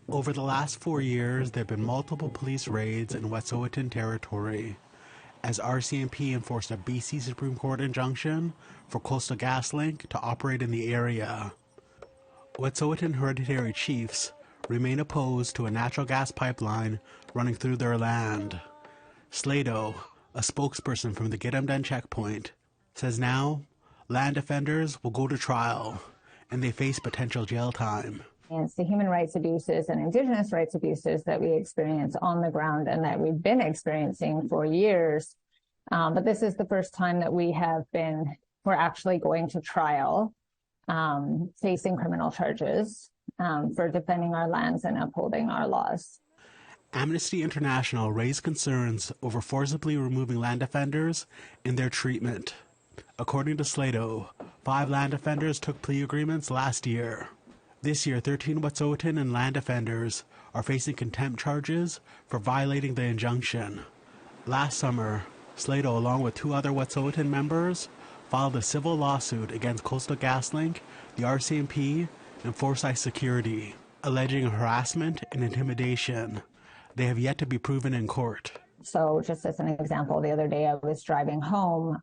Over the last 4 years, there have been multiple police raids in Wet'suwet'en territory, as RCMP enforced a BC Supreme Court injunction for Coastal Gaslink to operate in the area. Wet'suwet'en hereditary chiefs remain opposed to a natural gas pipeline running through their land. Slato, a spokesperson from the Gidimt'en checkpoint, says now land offenders will go to trial and they face potential jail time. It's the human rights abuses and Indigenous rights abuses that we experience on the ground and that we've been experiencing for years. But this is the first time that we're actually going to trial, facing criminal charges for defending our lands and upholding our laws. Amnesty International raised concerns over forcibly removing land offenders and their treatment. According to Slato, 5 land offenders took plea agreements last year. This year, 13 Wet'suwet'en and land offenders are facing contempt charges for violating the injunction. Last summer, Slato, along with 2 other Wet'suwet'en members, filed a civil lawsuit against Coastal Gaslink, the RCMP, and Forsyth Security, alleging harassment and intimidation. They have yet to be proven in court. So just as an example, the other day I was driving home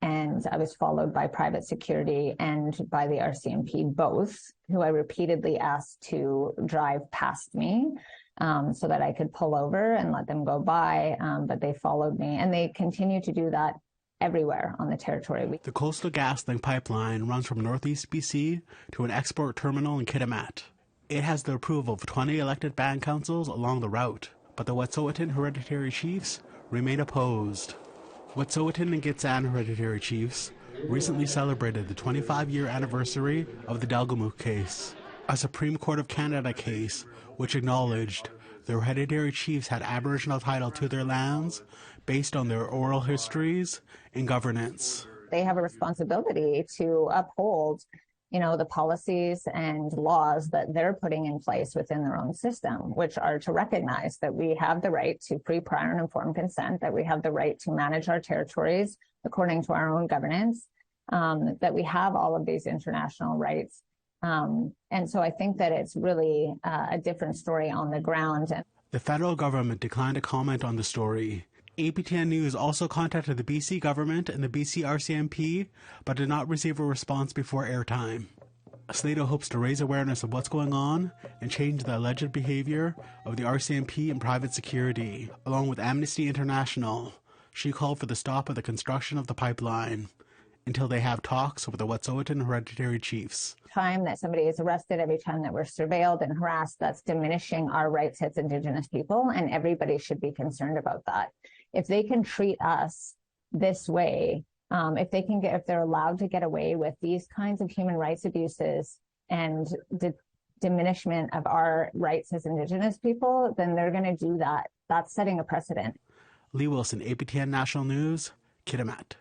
and I was followed by private security and by the RCMP, both, who I repeatedly asked to drive past me so that I could pull over and let them go by, but they followed me, and they continue to do that everywhere on the territory. The Coastal Gaslink pipeline runs from northeast BC to an export terminal in Kitimat. It has the approval of 20 elected band councils along the route, but the Wet'suwet'en hereditary chiefs remain opposed. Wet'suwet'en and Gitxsan hereditary chiefs recently celebrated the 25-year anniversary of the Delgamuukw case, a Supreme Court of Canada case which acknowledged the hereditary chiefs had Aboriginal title to their lands based on their oral histories and governance. They have a responsibility to uphold, the policies and laws that they're putting in place within their own system, which are to recognize that we have the right to free, prior, and informed consent, that we have the right to manage our territories according to our own governance, that we have all of these international rights. And so I think that it's really a different story on the ground. The federal government declined to comment on the story. APTN News also contacted the BC government and the BC RCMP, but did not receive a response before airtime. Slato hopes to raise awareness of what's going on and change the alleged behavior of the RCMP and private security. Along with Amnesty International, she called for the stop of the construction of the pipeline until they have talks with the Wet'suwet'en hereditary chiefs. Time that somebody is arrested, every time that we're surveilled and harassed, that's diminishing our rights as Indigenous people, and everybody should be concerned about that. If they can treat us this way, if they're allowed to get away with these kinds of human rights abuses and diminishment of our rights as Indigenous people, then they're going to do that. That's setting a precedent. Lee Wilson, APTN National News, Kitimat.